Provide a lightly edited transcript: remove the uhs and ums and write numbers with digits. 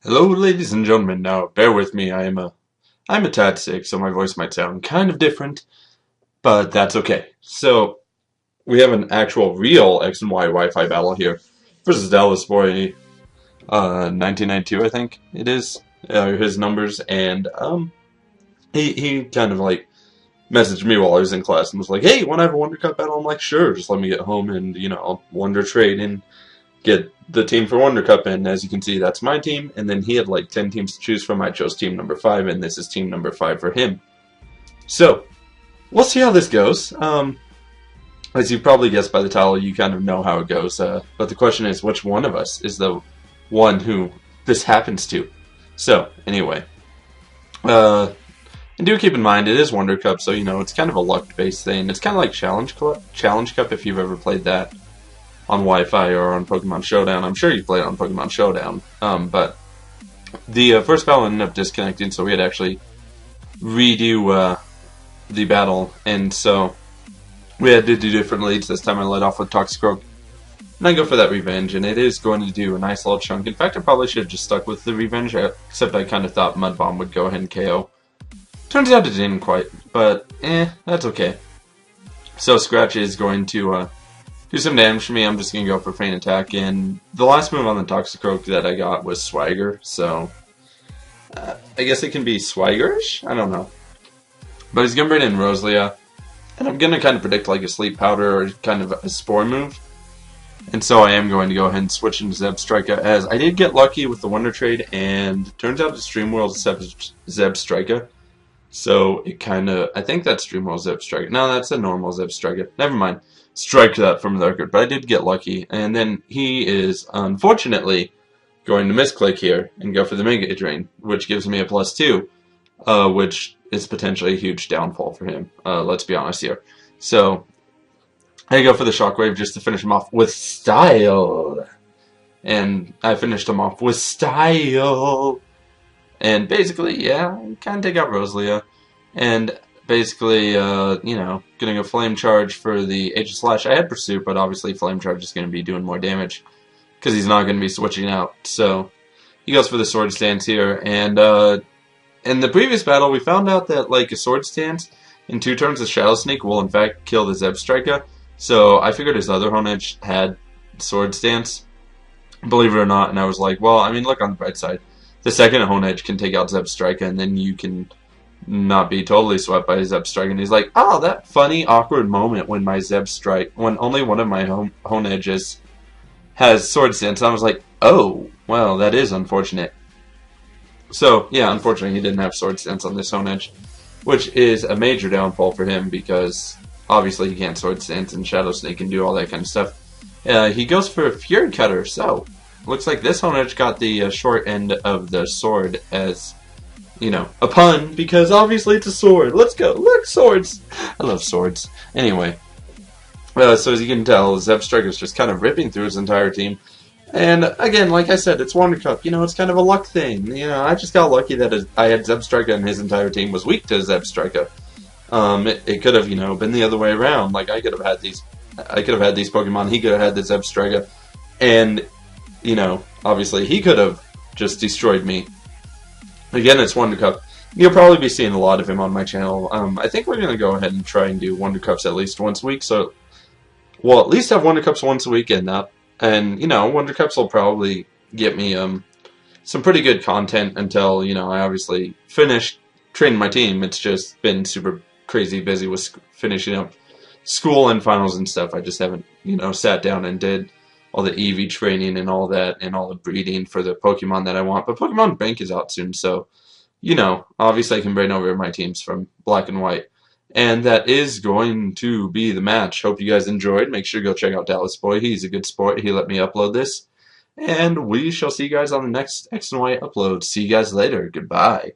Hello, ladies and gentlemen. Now, bear with me. I'm a tad sick, so my voice might sound kind of different, but that's okay. So, we have an actual real X and Y Wi-Fi battle here versus Dallas Boy, 1992, I think it is. His numbers, and he kind of like messaged me while I was in class and was like, "Hey, want to have a Wonder Cup battle?" I'm like, "Sure, just let me get home and I'll Wonder Trade and get the team for Wonder Cup." And as you can see, that's my team. And then he had like 10 teams to choose from. I chose team number 5, and this is team number 5 for him. So, we'll see how this goes. As you probably guessed by the title, you kind of know how it goes. But the question is, which one of us is the one who this happens to? So, anyway. And do keep in mind, it is Wonder Cup, so, it's kind of a luck-based thing. It's kind of like Challenge Cup if you've ever played that on Wi-Fi or on Pokemon Showdown. I'm sure you played on Pokemon Showdown, but the first battle ended up disconnecting, so we had to actually redo the battle, and so we had to do different leads. This time I led off with Toxicroak, and I go for that Revenge, and it is going to do a nice little chunk. In fact, I probably should have just stuck with the Revenge, except I kind of thought Mud Bomb would go ahead and KO. Turns out it didn't quite, but that's okay. So Scratch is going to do some damage to me. I'm just going to go for Feint Attack, and the last move on the Toxicroak that I got was Swagger, so I guess it can be Swaggerish? I don't know. But he's going to bring in Roselia, and I'm going to kind of predict like a Sleep Powder or kind of a Spore move. And so I am going to go ahead and switch into Zebstrika, as I did get lucky with the Wonder Trade, and turns out it's Dreamworld Zebstrika. So it kind of, I think that's Dreamworld Zebstrika. No, that's a normal Zebstrika. Never mind. Strike that from the record, but I did get lucky. And then he is, unfortunately, going to misclick here and go for the Mega Drain, which gives me a +2, which is potentially a huge downfall for him. Let's be honest here. So I go for the Shockwave just to finish him off with style. And I finished him off with style. And basically, yeah, kind of take out Roselia. And basically, gonna go Flame Charge for the Aegis Slash. I had Pursuit, but obviously Flame Charge is gonna be doing more damage because he's not gonna be switching out. So he goes for the Sword Stance here, and in the previous battle, we found out that like a Sword Stance in 2 turns of Shadow Sneak will in fact kill the Zebstrika. So I figured his other Honedge had Sword Stance, believe it or not, and I was like, well, I mean, look on the bright side. The second Honedge can take out Zebstrika, and then you can not be totally swept by Zebstrika. And he's like, oh, that funny, awkward moment when my when only one of my Honedges has Sword Stance. And I was like, oh, well, that is unfortunate. So, yeah, unfortunately, he didn't have Sword Stance on this Honedge, which is a major downfall for him because obviously he can't Sword Stance and Shadow Sneak and do all that kind of stuff. He goes for Fury Cutter, so looks like this Honedge got the short end of the sword as, a pun, because obviously it's a sword. Let's go. Look, swords. I love swords. Anyway, so as you can tell, Zebstrika is just kind of ripping through his entire team. And again, like I said, it's Wonder Cup. It's kind of a luck thing. I just got lucky that I had Zebstrika and his entire team was weak to Zebstrika. It could have, been the other way around. Like I could have had these Pokemon. He could have had the Zebstrika, and obviously he could have just destroyed me. Again, it's Wonder Cup. You'll probably be seeing a lot of him on my channel. I think we're going to go ahead and try and do Wonder Cups at least once a week. So we'll at least have Wonder Cups once a week and up. And, Wonder Cups will probably get me some pretty good content until, I obviously finish training my team. It's just been super crazy busy with finishing up school and finals and stuff. I just haven't, sat down and did all the EV training and all that, and all the breeding for the Pokemon that I want. But Pokemon Bank is out soon, so, obviously I can bring over my teams from Black and White. And that is going to be the match. Hope you guys enjoyed. Make sure to go check out Dallas Boy. He's a good sport. He let me upload this. And we shall see you guys on the next X and Y upload. See you guys later. Goodbye.